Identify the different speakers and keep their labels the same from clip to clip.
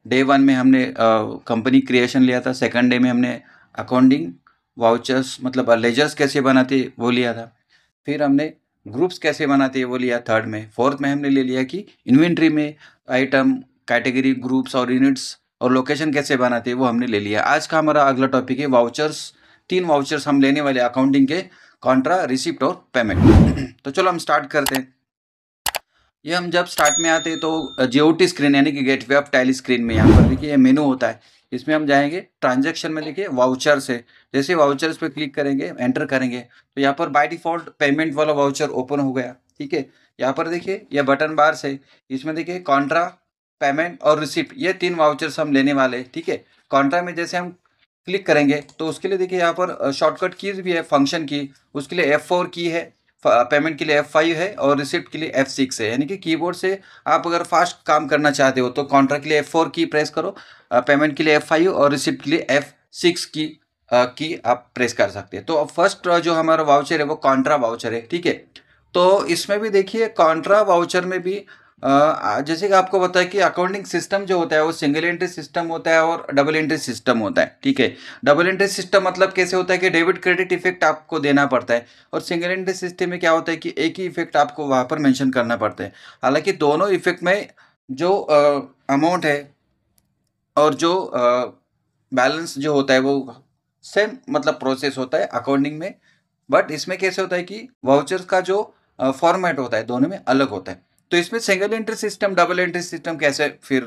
Speaker 1: Day 1 में हमने company creation लिया था, सेकंड डे में हमने अकाउंटिंग वाउचर्स मतलब लेजर्स कैसे बनाते वो लिया था, फिर हमने ग्रुप्स कैसे बनाते हैं वो लिया थर्ड में, फोर्थ में हमने ले लिया कि इन्वेंट्री में आइटम, कैटेगरी, ग्रुप्स और यूनिट्स और लोकेशन कैसे बनाते हैं वो हमने ले लिया। आज का हमारा अगला टॉपिक है वाउचर्स। 3 वाउचर्स हम लेने वाले अकाउंटिंग के, कॉन्ट्रा, रिसिप्ट और पेमेंट। तो चलो हम स्टार्ट करते हैं। ये हम जब स्टार्ट में आते हैं तो जीओटी स्क्रीन यानी कि गेटवे ऑफ टैली स्क्रीन में यहाँ पर देखिए मेनू होता है, इसमें हम जाएंगे ट्रांजैक्शन में, देखिए वाउचर से, जैसे वाउचर्स पे क्लिक करेंगे एंटर करेंगे तो यहाँ पर बाय डिफॉल्ट पेमेंट वाला वाउचर ओपन हो गया। ठीक है, यहाँ पर देखिए ये बटन बार से, इसमें देखिए कॉन्ट्रा, पेमेंट और रिसिप्ट, ये 3 वाउचर्स हम लेने वाले हैं। ठीक है, कॉन्ट्रा में जैसे हम क्लिक करेंगे तो उसके लिए देखिए यहाँ पर शॉर्टकट कीज भी है, फंक्शन की, उसके लिए F4 की है, पेमेंट के लिए F5 है और रिसिप्ट के लिए F6 है। यानी कि कीबोर्ड से आप अगर फास्ट काम करना चाहते हो तो कॉन्ट्रा के लिए F4 की प्रेस करो, पेमेंट के लिए F5 और रिसिप्ट के लिए F6 की आप प्रेस कर सकते हैं। तो फर्स्ट जो हमारा वाउचर है वो कॉन्ट्रा वाउचर है। ठीक है, तो इसमें भी देखिए कॉन्ट्रा वाउचर में भी जैसे कि आपको पता है कि अकाउंटिंग सिस्टम जो होता है वो सिंगल एंट्री सिस्टम होता है और डबल एंट्री सिस्टम होता है। ठीक है, डबल एंट्री सिस्टम मतलब कैसे होता है कि डेबिट क्रेडिट इफेक्ट आपको देना पड़ता है, और सिंगल एंट्री सिस्टम में क्या होता है कि एक ही इफेक्ट आपको वहाँ पर मेंशन करना पड़ता है। हालांकि दोनों इफेक्ट में जो अमाउंट है और जो बैलेंस जो होता है वो सेम मतलब प्रोसेस होता है अकाउंटिंग में, बट इसमें कैसे होता है कि वाउचर्स का जो फॉर्मेट होता है दोनों में अलग होता है। तो इसमें single entry system, double entry system कैसे फिर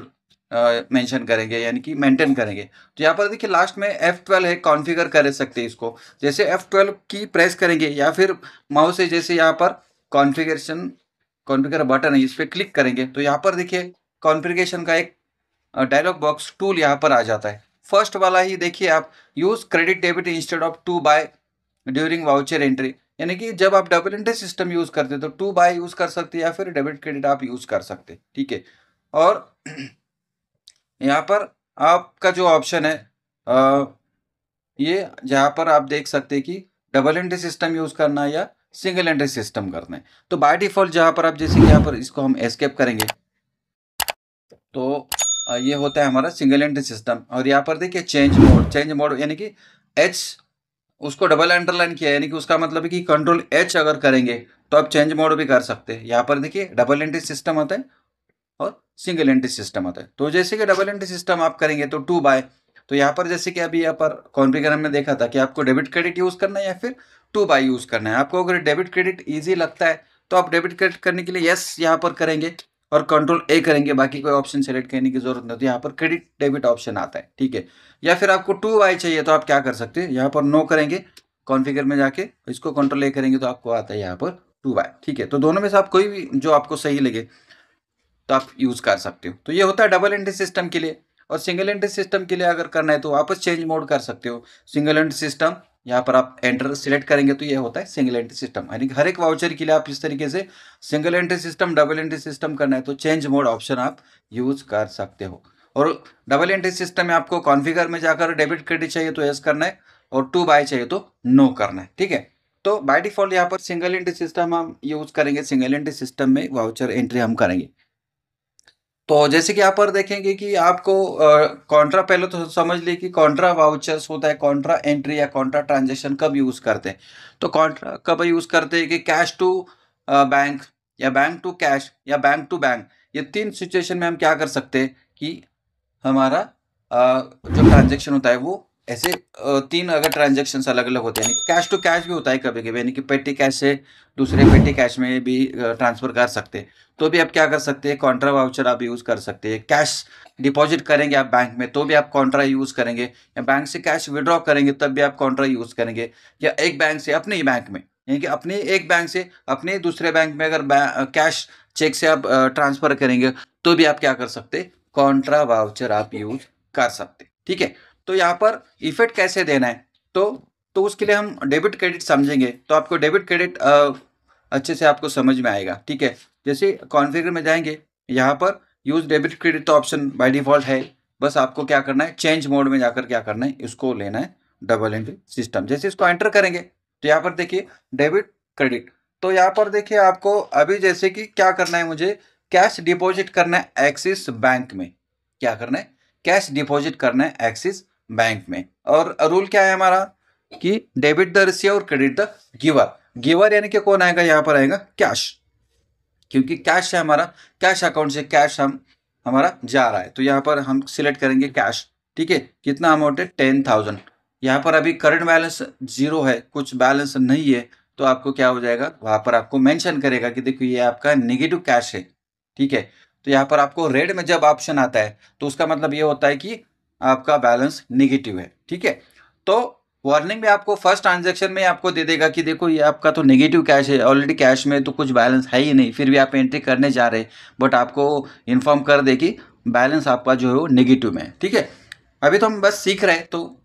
Speaker 1: मेंशन करेंगे यानी कि मेंटेन करेंगे। तो यहाँ पर देखिए लास्ट में F12 है, कॉन्फ़िगर कर सकते हैं इसको, जैसे F12 की प्रेस करेंगे या फिर माउस से जैसे यहाँ पर कॉन्फ़िगर बटन है इस पर क्लिक करेंगे तो यहाँ पर देखिए कॉन्फ़िगरेशन का एक डायलॉग बॉक्स टूल यहाँ पर आ जाता है। फर्स्ट वाला ही देखिए आप, use credit debit instead of to by during voucher entry, यानी कि जब आप डबल एंट्री सिस्टम यूज करते हैं तो टू बाय यूज कर सकते हैं या फिर डेबिट क्रेडिट आप यूज कर सकते हैं। ठीक है, और यहाँ पर आपका जो ऑप्शन है ये जहाँ पर आप देख सकते हैं कि डबल एंट्री सिस्टम यूज करना है या सिंगल एंट्री सिस्टम करना है। तो बाय डिफॉल्ट जहाँ पर आप जैसे कि यहाँ पर इसको हम एस्केप करेंगे तो ये होता है हमारा सिंगल एंट्री सिस्टम। और यहाँ पर देखिए चेंज मोड यानी कि एच उसको डबल अंडरलाइन किया, यानी कि उसका मतलब है कि कंट्रोल एच अगर करेंगे तो आप चेंज मोड भी कर सकते हैं। यहाँ पर देखिए डबल एंट्री सिस्टम आता है और सिंगल एंट्री सिस्टम आता है। तो जैसे कि डबल एंट्री सिस्टम आप करेंगे तो टू बाय, तो यहाँ पर जैसे कि अभी यहाँ पर कॉन्फ़िगर हमने देखा था कि आपको डेबिट क्रेडिट यूज करना है या फिर टू बाय यूज करना है। आपको अगर डेबिट क्रेडिट ईजी लगता है तो आप डेबिट क्रेडिट करने के लिए यस यहाँ पर करेंगे और कंट्रोल ए करेंगे, बाकी कोई ऑप्शन सेलेक्ट करने की जरूरत नहीं होती। यहाँ पर क्रेडिट डेबिट ऑप्शन आता है। ठीक है, या फिर आपको टू बाय चाहिए तो आप क्या कर सकते हैं, यहाँ पर नो करेंगे, कॉन्फ़िगर में जाके इसको कंट्रोल ए करेंगे तो आपको आता है यहाँ पर टू बाय। ठीक है, तो दोनों में से आप कोई भी जो आपको सही लगे तो आप यूज कर सकते हो। तो ये होता है डबल एंट्री सिस्टम के लिए। और सिंगल एंट्री सिस्टम के लिए अगर करना है तो वापस चेंज मोड कर सकते हो, सिंगल एंट्री सिस्टम, यहाँ पर आप एंटर सिलेक्ट करेंगे तो ये होता है सिंगल एंट्री सिस्टम। यानी कि हर एक वाउचर के लिए आप इस तरीके से single entry system, double entry system करना है तो चेंज मोड ऑप्शन आप यूज कर सकते हो। और डबल एंट्री सिस्टम में आपको कॉन्फ़िगर में जाकर डेबिट क्रेडिट चाहिए तो यस करना है और टू बाय चाहिए तो नो करना है। ठीक है, तो बाय डिफॉल्ट यहाँ पर सिंगल एंट्री सिस्टम हम यूज करेंगे, सिंगल एंट्री सिस्टम में वाउचर एंट्री हम करेंगे। तो जैसे कि यहाँ पर देखेंगे कि आपको कॉन्ट्रा, पहले तो समझ लिए कि कॉन्ट्रा वाउचर्स होता है, कॉन्ट्रा एंट्री या कॉन्ट्रा ट्रांजेक्शन कब यूज करते हैं। तो कॉन्ट्रा कब यूज करते हैं कि कैश टू बैंक या बैंक टू कैश या बैंक टू बैंक, ये 3 सिचुएशन में हम क्या कर सकते हैं कि हमारा जो ट्रांजेक्शन होता है वो ऐसे 3 अगर ट्रांजेक्शन अलग अलग होते हैं, यानी कैश टू कैश भी होता है कभी कभी, यानी कि पेटी कैश से दूसरे पेटी कैश में भी ट्रांसफर कर सकते हैं। तो भी आप क्या कर सकते हैं, कॉन्ट्रा वाउचर आप यूज कर सकते हैं। कैश डिपॉजिट करेंगे आप बैंक में तो भी आप कॉन्ट्रा यूज करेंगे, या बैंक से कैश विड्रॉ करेंगे तब भी आप कॉन्ट्रा यूज करेंगे, या एक बैंक से अपने ही बैंक में, यानी कि अपने एक बैंक से अपने दूसरे बैंक में अगर कैश चेक से आप ट्रांसफर करेंगे तो भी आप क्या कर सकते, कॉन्ट्रा वाउचर आप यूज कर सकते। ठीक है, तो यहाँ पर इफेक्ट कैसे देना है तो उसके लिए हम डेबिट क्रेडिट समझेंगे, तो आपको डेबिट क्रेडिट अच्छे से आपको समझ में आएगा। ठीक है, जैसे कॉन्फ़िगर में जाएंगे, यहाँ पर यूज डेबिट क्रेडिट तो ऑप्शन बाय डिफॉल्ट है, बस आपको क्या करना है, चेंज मोड में जाकर क्या करना है, इसको लेना है डबल एंट्री सिस्टम। जैसे इसको एंटर करेंगे तो यहाँ पर देखिए डेबिट क्रेडिट, तो यहाँ पर देखिए आपको अभी जैसे कि क्या करना है, मुझे कैश डिपॉजिट करना है एक्सिस बैंक में, क्या करना है, कैश डिपॉजिट करना है एक्सिस बैंक में। और रूल क्या है हमारा कि debit the receiver credit the giver. Giver यानी कि कौन आएगा, यहाँ पर आएगा कैश, क्योंकि कैश है हमारा, कैश अकाउंट से कैश हमारा जा रहा है, तो यहाँ पर हम सिलेक्ट करेंगे कैश। ठीक है, कितना अमाउंट है 10,000। यहाँ पर अभी करंट बैलेंस 0 है, कुछ बैलेंस नहीं है, तो आपको क्या हो जाएगा, वहां पर आपको मेंशन करेगा कि देखो ये आपका नेगेटिव कैश है। ठीक है, तो यहाँ पर आपको रेड में जब ऑप्शन आता है तो उसका मतलब ये होता है कि आपका बैलेंस नेगेटिव है। ठीक है, तो वार्निंग में आपको फर्स्ट ट्रांजैक्शन में आपको दे देगा कि देखो ये आपका तो नेगेटिव कैश है, ऑलरेडी कैश में तो कुछ बैलेंस है ही नहीं, फिर भी आप एंट्री करने जा रहे हैं, बट आपको इन्फॉर्म कर दे कि बैलेंस आपका जो है वो नेगेटिव में है। ठीक है, अभी तो हम बस सीख रहे हैं, तो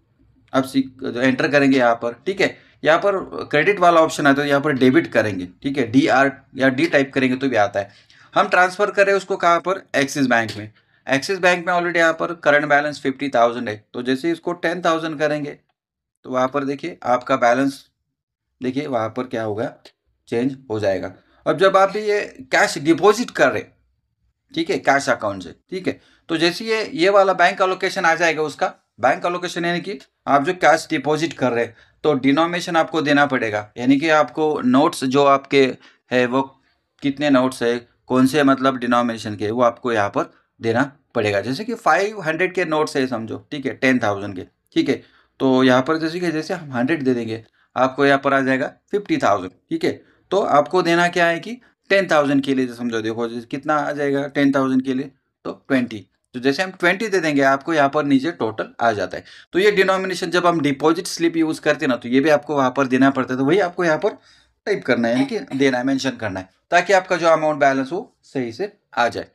Speaker 1: अब एंटर करेंगे यहाँ पर। ठीक है, यहाँ पर क्रेडिट वाला ऑप्शन आता है, यहाँ पर डेबिट करेंगे। ठीक है, DR या D टाइप करेंगे तो भी आता है। हम ट्रांसफर करें उसको कहाँ पर, एक्सिस बैंक में। एक्सिस बैंक में ऑलरेडी यहाँ पर करंट बैलेंस 50,000 है, तो जैसे इसको 10,000 करेंगे तो वहाँ पर देखिए आपका बैलेंस, देखिए वहाँ पर क्या होगा, चेंज हो जाएगा। अब जब आप ये कैश डिपॉजिट कर रहे, ठीक है, कैश अकाउंट से, ठीक है, तो जैसे ये वाला बैंक अलोकेशन आ जाएगा, उसका बैंक अलोकेशन यानी कि आप जो कैश डिपॉजिट कर रहे हैं तो डिनोमिनेशन आपको देना पड़ेगा, यानी कि आपको नोट्स जो आपके है वो कितने नोट्स है, कौन से मतलब डिनोमिनेशन के, वो आपको यहाँ पर देना पड़ेगा। जैसे कि 500 के नोट्स है समझो, ठीक है, 10,000 के। ठीक है, तो यहाँ पर जैसे हम 100 दे देंगे, आपको यहाँ पर आ जाएगा 50,000। ठीक है, तो आपको देना क्या है कि 10,000 के लिए समझो, देखो कितना आ जाएगा 10,000 के लिए, तो 20। तो जैसे हम 20 दे देंगे आपको यहाँ पर नीचे टोटल आ जाता है। तो ये डिनोमिनेशन जब हम डिपॉजिट स्लिप यूज करते हैं ना, तो ये भी आपको वहाँ पर देना पड़ता है, तो वही आपको यहाँ पर टाइप करना है, यानी कि देना है, मेंशन करना है, ताकि आपका जो अमाउंट बैलेंस हो सही से आ जाए।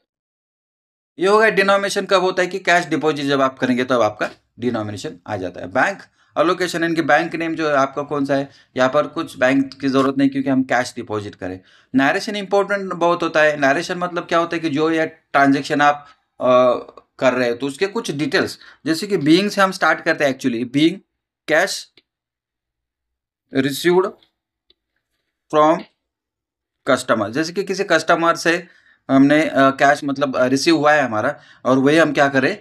Speaker 1: ये हो गया डिनोमिनेशन। कब होता है कि कैश डिपॉजिट जब आप करेंगे तब आपका डिनोमिनेशन आ जाता है। बैंक अलोकेशन यानी कि बैंक नेम जो है आपका कौन सा है, यहाँ पर कुछ बैंक की जरूरत नहीं, क्योंकि हम कैश डिपॉजिट करें। नरेशन इंपॉर्टेंट बहुत होता है। नरेशन मतलब क्या होता है कि जो ये ट्रांजेक्शन आप कर रहे हो तो उसके कुछ डिटेल्स, जैसे कि बीइंग से हम स्टार्ट करते हैं। Actually being cash received from customer, जैसे कि किसी कस्टमर से हमने कैश मतलब रिसीव हुआ है हमारा, और वही हम क्या करें,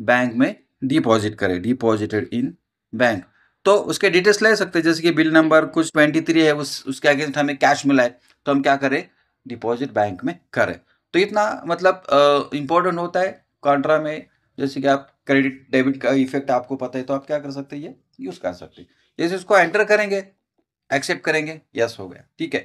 Speaker 1: बैंक में डिपॉजिट करें, डिपॉजिटेड इन बैंक। तो उसके डिटेल्स ले सकते हैं, जैसे कि बिल नंबर कुछ 23 है, उसके अगेंस्ट हमें कैश मिला है, तो हम क्या करें, डिपॉजिट बैंक में करें। तो इतना मतलब इम्पोर्टेंट होता है कॉन्ट्रा में। जैसे कि आप क्रेडिट डेबिट का इफेक्ट आपको पता है, तो आप क्या कर सकते हैं, ये यूज कर सकते हैं। जैसे इसको एंटर करेंगे, एक्सेप्ट करेंगे, यस हो गया। ठीक है,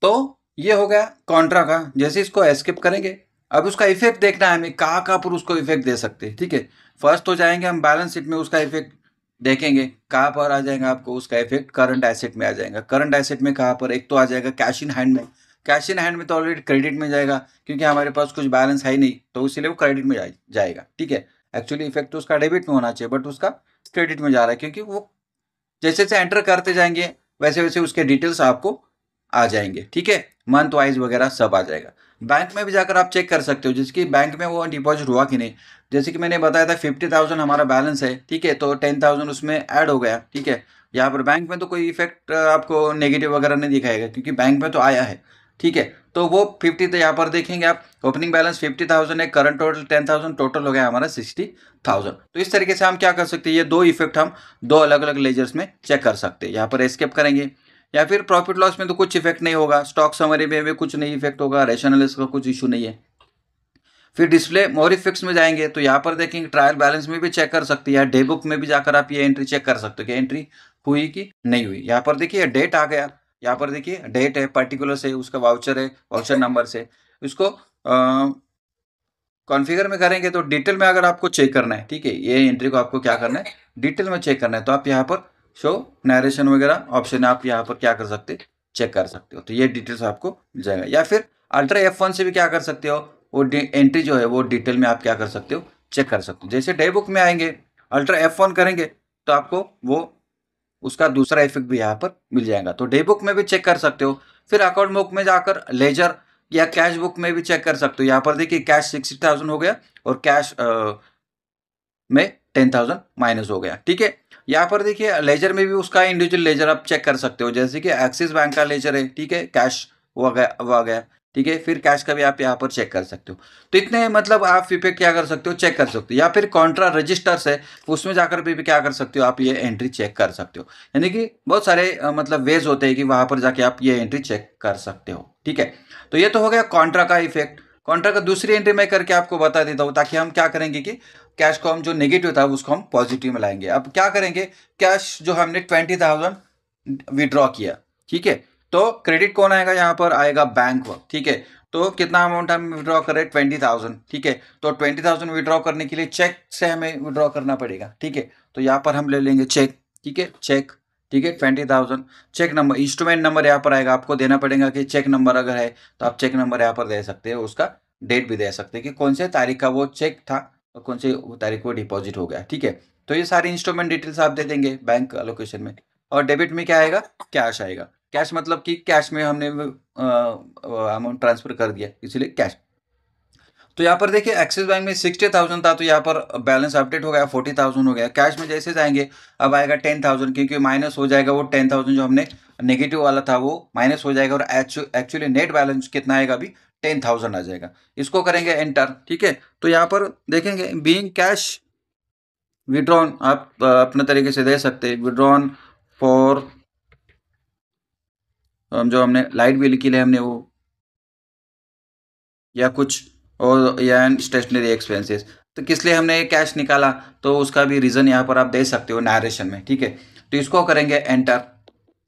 Speaker 1: तो ये हो गया कॉन्ट्रा का। जैसे इसको एस्केप करेंगे, अब उसका इफेक्ट देखना है हमें, कहाँ पर उसको इफेक्ट दे सकते हैं। ठीक है, फर्स्ट तो जाएंगे हम बैलेंस शीट में, उसका इफेक्ट देखेंगे, कहाँ पर आ जाएगा आपको उसका इफेक्ट, करंट एसेट में आ जाएगा। करंट एसेट में कहाँ पर, एक तो आ जाएगा कैश इन हैंड में। कैश इन हैंड में तो ऑलरेडी क्रेडिट में जाएगा, क्योंकि हमारे पास कुछ बैलेंस है ही नहीं, तो इसीलिए वो क्रेडिट में जाएगा। ठीक है, एक्चुअली इफेक्ट तो उसका डेबिट में होना चाहिए, बट उसका क्रेडिट में जा रहा है, क्योंकि वो जैसे जैसे एंटर करते जाएंगे वैसे वैसे उसके डिटेल्स आपको आ जाएंगे। ठीक है, मंथ वाइज वगैरह सब आ जाएगा। बैंक में भी जाकर आप चेक कर सकते हो, जिसकी बैंक में वो डिपॉजिट हुआ कि नहीं। जैसे कि मैंने बताया था 50,000 हमारा बैलेंस है, ठीक है, तो 10,000 उसमें ऐड हो गया। ठीक है, यहाँ पर बैंक में तो कोई इफेक्ट आपको नेगेटिव वगैरह नहीं दिखाएगा, क्योंकि बैंक में तो आया है। ठीक है, तो वो 50 तो यहाँ पर देखेंगे आप, ओपनिंग बैलेंस 50,000 है, करंट टोटल 10,000, टोटल हो गया हमारा 60,000। तो इस तरीके से हम क्या कर सकते हैं, ये दो इफेक्ट हम दो अलग अलग लेजर्स में चेक कर सकते हैं। यहाँ पर एस्केप करेंगे, या फिर प्रॉफिट लॉस में तो कुछ इफेक्ट नहीं होगा, स्टॉक समरी में भी कुछ नहीं इफेक्ट होगा, रेशनलिस्ट का कुछ इशू नहीं है। फिर डिस्प्ले मोर इफेक्ट्स में जाएंगे, तो यहाँ पर देखेंगे ट्रायल बैलेंस में भी चेक कर सकते हैं, या डे बुक में भी जाकर आप ये एंट्री चेक कर सकते हो कि एंट्री हुई कि नहीं हुई। यहाँ पर देखिए डेट आ गया, यहाँ पर देखिए डेट है, पर्टिकुलर से उसका वाउचर है, वाउचर नंबर से। इसको कॉन्फ़िगर में करेंगे तो डिटेल में अगर आपको चेक करना है, ठीक है, ये एंट्री को आपको क्या करना है, डिटेल में चेक करना है, तो आप यहाँ पर शो नरेशन वगैरह ऑप्शन है, आप यहाँ पर क्या कर सकते हैं, चेक कर सकते हो। तो ये डिटेल्स आपको मिल जाएगा। या फिर अल्ट्रा F1 से भी क्या कर सकते हो, वो एंट्री जो है वो डिटेल में आप क्या कर सकते हो, चेक कर सकते हो। जैसे डे बुक में आएंगे, अल्ट्रा F1 करेंगे तो आपको वो उसका दूसरा इफेक्ट भी यहाँ पर मिल जाएगा। तो डे बुक में भी चेक कर सकते हो। फिर अकाउंट बुक में जाकर लेजर या कैश बुक में भी चेक कर सकते हो। यहाँ पर देखिए कैश 60,000 हो गया, और कैश में 10,000 माइनस हो गया। ठीक है, यहाँ पर देखिए लेजर में भी उसका इंडिविजुअल लेजर आप चेक कर सकते हो, जैसे कि एक्सिस बैंक का लेजर है, ठीक है, कैश वो आ गया। ठीक है। फिर कैश का भी आप यहाँ पर चेक कर सकते हो। तो इतने मतलब आप इफेक्ट क्या कर सकते हो, चेक कर सकते हो। या फिर कॉन्ट्रा रजिस्टर्स है, उसमें जाकर भी क्या कर सकते हो, आप ये एंट्री चेक कर सकते हो। यानी कि बहुत सारे मतलब वेज होते हैं कि वहां पर जाके आप ये एंट्री चेक कर सकते हो। ठीक है, तो ये तो हो गया कॉन्ट्रा का इफेक्ट। कॉन्ट्रा का दूसरी एंट्री मैं करके आपको बता देता हूँ, ताकि हम क्या करेंगे कि कैश को हम जो नेगेटिव था उसको हम पॉजिटिव में लाएंगे। अब क्या करेंगे, कैश जो हमने 20,000 विड्रॉ किया, ठीक है, तो क्रेडिट कौन आएगा, यहाँ पर आएगा बैंक। ठीक है, तो कितना अमाउंट हम विड्रॉ करें, 20,000। ठीक है, तो 20,000 विड्रॉ करने के लिए चेक से हमें विड्रॉ करना पड़ेगा। ठीक है, तो यहाँ पर हम ले लेंगे चेक। ठीक है, चेक। ठीक है, 20,000 चेक नंबर, इंस्ट्रूमेंट नंबर यहाँ पर आएगा, आपको देना पड़ेगा कि चेक नंबर अगर है तो आप चेक नंबर यहाँ पर दे सकते हो, उसका डेट भी दे सकते हैं कि कौन से तारीख का वो चेक था और कौन से तारीख को डिपॉजिट हो गया। ठीक है, तो ये सारी इंस्ट्रूमेंट डिटेल्स आप दे देंगे बैंक अलोकेशन में। और डेबिट में क्या आएगा, कैश आएगा। कैश मतलब कि कैश में हमने अमाउंट ट्रांसफर कर दिया, इसीलिए कैश। तो यहाँ पर देखिए एक्सिस बैंक में 60,000 था, तो यहाँ पर बैलेंस अपडेट हो गया, 40,000 हो गया। कैश में जैसे जाएंगे अब आएगा 10,000, क्योंकि माइनस हो जाएगा वो 10,000 जो हमने नेगेटिव वाला था वो माइनस हो जाएगा, और एक्चुअली नेट बैलेंस कितना आएगा अभी, 10,000 आ जाएगा। इसको करेंगे एंटर। ठीक है, तो यहाँ पर देखेंगे बीइंग कैश विड्रॉन, आप अपने तरीके से दे सकते हैं, विड्रॉन फॉर जो हमने लाइट बिल के लिए हमने वो या कुछ और, या स्टेशनरी एक्सपेंसेस, तो किस लिए हमने कैश निकाला, तो उसका भी रीज़न यहाँ पर आप दे सकते हो नरेशन में। ठीक है, तो इसको करेंगे एंटर।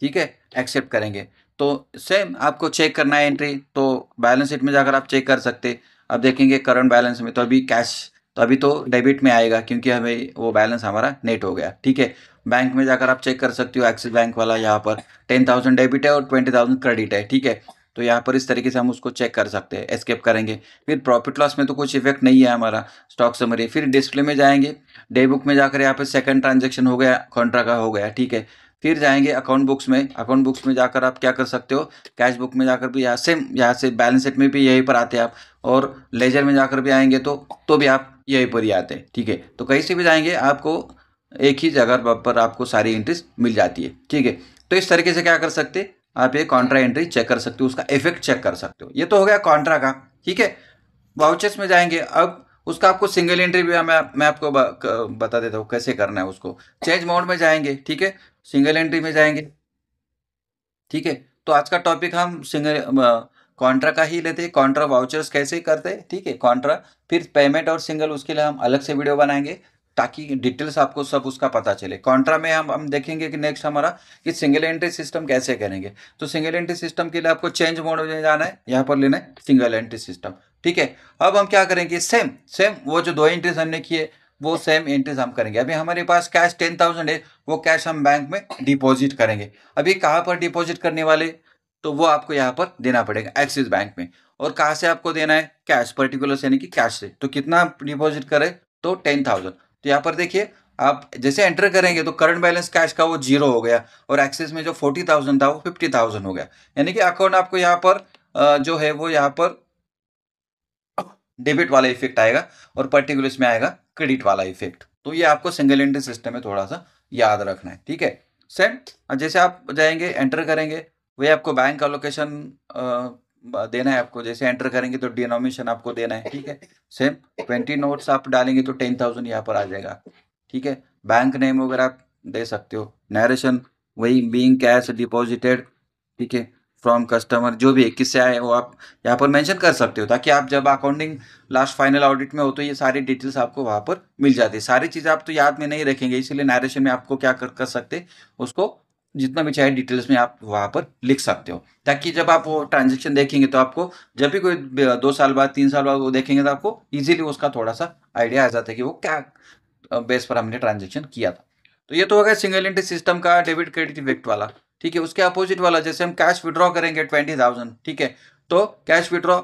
Speaker 1: ठीक है, एक्सेप्ट करेंगे। तो सेम आपको चेक करना है एंट्री, तो बैलेंस शीट में जाकर आप चेक कर सकते। अब देखेंगे करंट बैलेंस में, तो अभी कैश, तो अभी तो डेबिट में आएगा क्योंकि हमें वो बैलेंस हमारा नेट हो गया। ठीक है, बैंक में जाकर आप चेक कर सकते हो, एक्सिस बैंक वाला यहाँ पर 10,000 डेबिट है और 20,000 क्रेडिट है। ठीक है, तो यहाँ पर इस तरीके से हम उसको चेक कर सकते हैं। एस्केप करेंगे, फिर प्रॉफिट लॉस में तो कुछ इफेक्ट नहीं है हमारा, स्टॉक समरी। फिर डिस्प्ले में जाएंगे, डे बुक में जाकर यहाँ पे सेकंड ट्रांजेक्शन हो गया, कॉन्ट्रा का हो गया। ठीक है, फिर जाएंगे अकाउंट बुक्स में। अकाउंट बुक्स में जाकर आप क्या कर सकते हो, कैश बुक में जाकर भी यहाँ से बैलेंस शीट में भी यहीं पर आते हैं आप, और लेजर में जाकर भी आएंगे तो भी आप यहीं पर ही आते हैं। ठीक है, तो कहीं से भी जाएंगे आपको एक ही जगह पर आपको सारी एंट्रीज मिल जाती है। ठीक है, तो इस तरीके से क्या कर सकते हैं, आप ये कॉन्ट्रा एंट्री चेक कर सकते हो, उसका इफेक्ट चेक कर सकते हो। ये तो हो गया कॉन्ट्रा का। ठीक है, वाउचर्स में जाएंगे, अब उसका आपको सिंगल एंट्री भी मैं आपको बता देता हूँ कैसे करना है उसको। चेंज मोड में जाएंगे, ठीक है, सिंगल एंट्री में जाएंगे। ठीक है, तो आज का टॉपिक हम सिंगल कॉन्ट्रा का ही लेते हैं, कॉन्ट्रा वाउचर्स कैसे करते हैं। ठीक है, कॉन्ट्रा, फिर पेमेंट और सिंगल उसके लिए हम अलग से वीडियो बनाएंगे, ताकि डिटेल्स आपको सब उसका पता चले। कॉन्ट्रा में हम देखेंगे कि नेक्स्ट हमारा कि सिंगल एंट्री सिस्टम कैसे करेंगे। तो सिंगल एंट्री सिस्टम के लिए आपको चेंज मोड में जाना है, यहाँ पर लेना है सिंगल एंट्री सिस्टम। ठीक है, अब हम क्या करेंगे, सेम सेम वो जो 2 एंट्रीज हमने किए वो सेम एंट्रीज हम करेंगे। अभी हमारे पास कैश 10,000 है, वो कैश हम बैंक में डिपॉजिट करेंगे। अभी कहाँ पर डिपॉजिट करने वाले, तो वो आपको यहाँ पर देना पड़ेगा एक्सिस बैंक में। और कहाँ से आपको देना है, कैश पर्टिकुलर यानी कि कैश से। तो कितना डिपॉजिट करें, तो 10,000। तो यहाँ पर देखिए आप जैसे एंटर करेंगे तो करंट बैलेंस कैश का वो 0 हो गया, और एक्सिस में जो 40,000 था वो 50,000 हो गया। यानी कि अकाउंट आपको यहाँ पर जो है वो यहाँ पर डेबिट वाला इफेक्ट आएगा, और पर्टिकुलर इसमें आएगा क्रेडिट वाला इफेक्ट। तो ये आपको सिंगल एंट्री सिस्टम में थोड़ा सा याद रखना है। ठीक है, सेम जैसे आप जाएंगे एंटर करेंगे, वही आपको बैंक का लोकेशन देना है आपको। जैसे एंटर करेंगे तो डिनोमिनेशन आपको देना है। ठीक है, सेम 20 नोट्स आप डालेंगे तो 10,000 यहाँ पर आ जाएगा। ठीक है, बैंक नेम वगैरह आप दे सकते हो, नरेशन वही बीइंग कैश डिपॉजिटेड, ठीक है, फ्रॉम कस्टमर, जो भी है किससे आए वो आप यहाँ पर मेंशन कर सकते हो, ताकि आप जब अकाउंटिंग लास्ट फाइनल ऑडिट में हो तो ये सारी डिटेल्स आपको वहाँ पर मिल जाती है। सारी चीज़ आप तो याद में नहीं रखेंगे, इसीलिए नरेशन में आपको क्या कर सकते, उसको जितना भी चाहे डिटेल्स में आप वहाँ पर लिख सकते हो, ताकि जब आप वो ट्रांजेक्शन देखेंगे तो आपको जब भी कोई 2 साल बाद 3 साल बाद वो देखेंगे तो आपको इजीली उसका थोड़ा सा आइडिया आ जाता है कि वो क्या बेस पर हमने ट्रांजेक्शन किया था। तो ये तो हो गया सिंगल एंट्री सिस्टम का डेबिट क्रेडिट इफेक्ट वाला। ठीक है, उसके अपोजिट वाला जैसे हम कैश विड्रॉ करेंगे 20,000, ठीक है, तो cash withdraw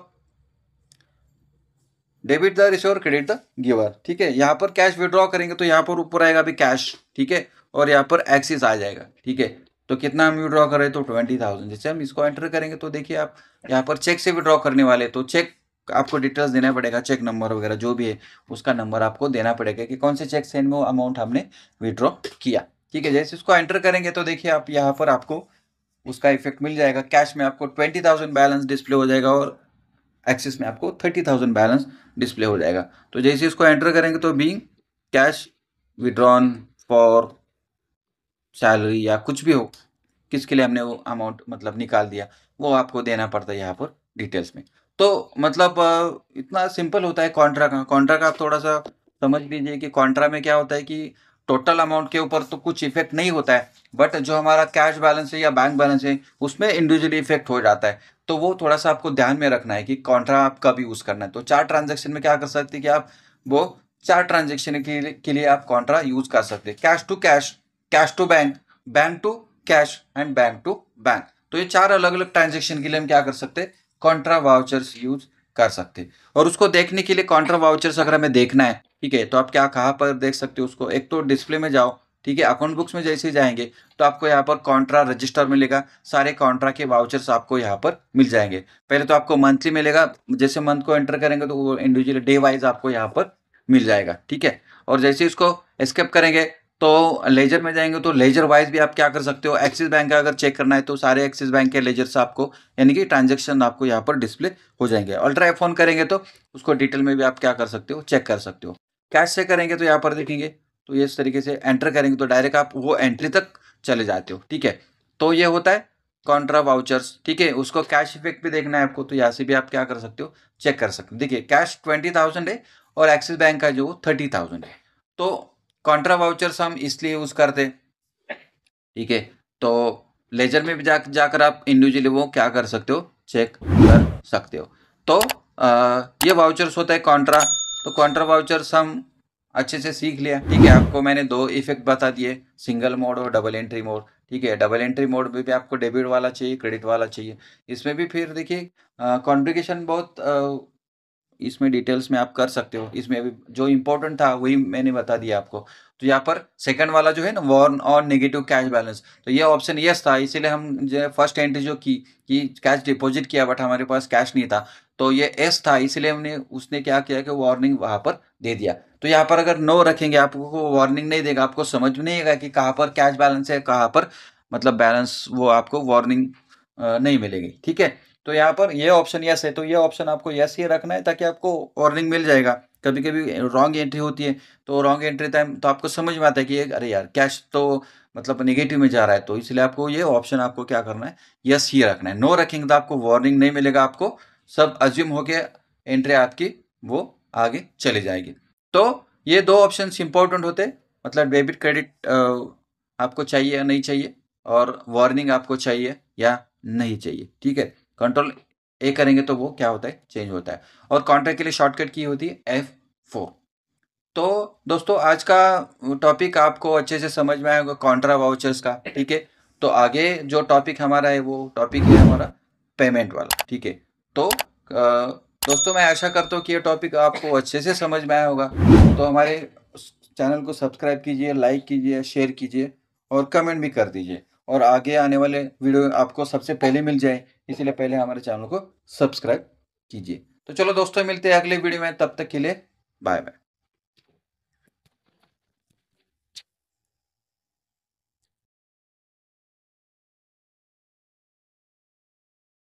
Speaker 1: debit the receiver credit the giver. ठीक है, यहाँ पर कैश विड्रॉ करेंगे तो यहाँ पर ऊपर आएगा अभी कैश, ठीक है, और यहाँ पर एक्सिस आ जाएगा। ठीक है, तो कितना हम विड्रॉ करें, तो 20,000। जैसे हम इसको एंटर करेंगे तो देखिए आप यहाँ पर चेक से विड्रॉ करने वाले, तो चेक आपको डिटेल्स देना पड़ेगा, चेक नंबर वगैरह जो भी है उसका नंबर आपको देना पड़ेगा कि कौन से चेक से वो अमाउंट हमने विड्रॉ किया। ठीक है, जैसे इसको एंटर करेंगे तो देखिए आप यहाँ पर आपको उसका इफेक्ट मिल जाएगा। कैश में आपको 20,000 बैलेंस डिस्प्ले हो जाएगा, और एक्सिस में आपको 30,000 बैलेंस डिस्प्ले हो जाएगा। तो जैसे इसको एंटर करेंगे तो being cash withdrawn for salary या कुछ भी हो, किसके लिए हमने वो अमाउंट मतलब निकाल दिया, वो आपको देना पड़ता है यहाँ पर डिटेल्स में। तो मतलब इतना सिंपल होता है कॉन्ट्रा का। कॉन्ट्रा का आप थोड़ा सा समझ लीजिए कि कॉन्ट्रा में क्या होता है कि टोटल अमाउंट के ऊपर तो कुछ इफेक्ट नहीं होता है, बट जो हमारा कैश बैलेंस है या बैंक बैलेंस है उसमें इंडिविजुअली इफेक्ट हो जाता है। तो वो थोड़ा सा आपको ध्यान में रखना है कि कॉन्ट्रा आप कब यूज़ करना है। तो 4 ट्रांजेक्शन में क्या कर सकते हैं कि आप वो 4 ट्रांजेक्शन के लिए आप कॉन्ट्रा यूज़ कर सकते हैं। Cash to cash, cash to bank, bank to cash and bank to bank. तो ये 4 अलग अलग ट्रांजेक्शन के लिए हम क्या कर सकते हैं, कॉन्ट्रा वाउचर्स यूज कर सकते हैं। और उसको देखने के लिए कॉन्ट्रा वाउचर्स अगर हमें देखना है, ठीक है, तो आप क्या कहाँ पर देख सकते हो उसको। एक तो डिस्प्ले में जाओ, ठीक है, अकाउंट बुक्स में जैसे ही जाएंगे तो आपको यहाँ पर कॉन्ट्रा रजिस्टर मिलेगा, सारे कॉन्ट्रा के वाउचर्स आपको यहाँ पर मिल जाएंगे। पहले तो आपको मंथली मिलेगा, जैसे मंथ को एंटर करेंगे तो वो इंडिविजुअली डे वाइज आपको यहाँ पर मिल जाएगा, ठीक है। और जैसे इसको एस्केप करेंगे तो लेजर में जाएंगे तो लेजर वाइज भी आप क्या कर सकते हो, एक्सिस बैंक का अगर चेक करना है तो सारे एक्सिस बैंक के लेजर्स आपको यानी कि ट्रांजैक्शन आपको यहाँ पर डिस्प्ले हो जाएंगे। अल्ट्रा F1 करेंगे तो उसको डिटेल में भी आप क्या कर सकते हो, चेक कर सकते हो। कैश से करेंगे तो यहाँ पर देखेंगे तो ये इस तरीके से एंटर करेंगे तो डायरेक्ट आप वो एंट्री तक चले जाते हो, ठीक है। तो ये होता है कॉन्ट्रा वाउचर्स, ठीक है। उसको कैश इफेक्ट भी देखना है आपको तो यहाँ से भी आप क्या कर सकते हो, चेक कर सकते हो। देखिए कैश 20,000 है और एक्सिस बैंक का जो 30,000 है। तो कॉन्ट्रा वाउचर्स हम इसलिए यूज करते, ठीक है। तो लेजर में भी जाकर आप इंडिविजुअली वो क्या कर सकते हो, चेक कर सकते हो। तो ये वाउचर्स होता है कॉन्ट्रा। तो कॉन्ट्रा वाउचर्स हम अच्छे से सीख लिया, ठीक है। आपको मैंने 2 इफेक्ट बता दिए, सिंगल मोड और डबल एंट्री मोड, ठीक है। डबल एंट्री मोड में भी आपको डेबिट वाला चाहिए, क्रेडिट वाला चाहिए। इसमें भी फिर देखिए कॉन्फ़िगरेशन बहुत इसमें डिटेल्स में आप कर सकते हो। इसमें अभी जो इम्पोर्टेंट था वही मैंने बता दिया आपको। तो यहाँ पर सेकंड वाला जो है ना, वार्न और नेगेटिव कैश बैलेंस, तो ये ऑप्शन यस था, इसीलिए हम जो फर्स्ट एंट्री जो की कि कैश डिपॉजिट किया बट हमारे पास कैश नहीं था, तो ये एस था, इसीलिए हमने उसने क्या किया कि वार्निंग वहाँ पर दे दिया। तो यहाँ पर अगर नो रखेंगे आपको वार्निंग नहीं देगा, आपको समझ में नहीं आएगा कि कहाँ पर कैश बैलेंस है, कहाँ पर मतलब बैलेंस, वो आपको वार्निंग नहीं मिलेगी, ठीक है। तो यहाँ पर ये ऑप्शन यस है, तो ये ऑप्शन आपको यस ही रखना है ताकि आपको वार्निंग मिल जाएगा। कभी कभी रॉन्ग एंट्री होती है तो रॉन्ग एंट्री टाइम तो आपको समझ में आता है कि अरे यार कैश तो मतलब नेगेटिव में जा रहा है, तो इसलिए आपको ये ऑप्शन आपको क्या करना है, यस ही रखना है। नो रखेंगे तो आपको वार्निंग नहीं मिलेगा, आपको सब अज्यूम होके एंट्री आपकी वो आगे चली जाएगी। तो ये 2 ऑप्शन इंपॉर्टेंट होते हैं, मतलब डेबिट क्रेडिट आपको चाहिए या नहीं चाहिए, और वार्निंग आपको चाहिए या नहीं चाहिए, ठीक है। कंट्रोल ए करेंगे तो वो क्या होता है, चेंज होता है। और कॉन्ट्रैक्ट के लिए शॉर्टकट की होती है F4। तो दोस्तों आज का टॉपिक आपको अच्छे से समझ में आएगा कॉन्ट्रा वाउचर्स का, ठीक है। तो आगे जो टॉपिक हमारा है वो टॉपिक है हमारा पेमेंट वाला, ठीक है। तो दोस्तों मैं आशा करता हूँ कि ये टॉपिक आपको अच्छे से समझ में आया होगा। तो हमारे चैनल को सब्सक्राइब कीजिए, लाइक कीजिए, शेयर कीजिए और कमेंट भी कर दीजिए। और आगे आने वाले वीडियो आपको सबसे पहले मिल जाए, इसीलिए पहले हमारे चैनल को सब्सक्राइब कीजिए। तो चलो दोस्तों मिलते हैं अगले वीडियो में, तब तक के लिए बाय बाय।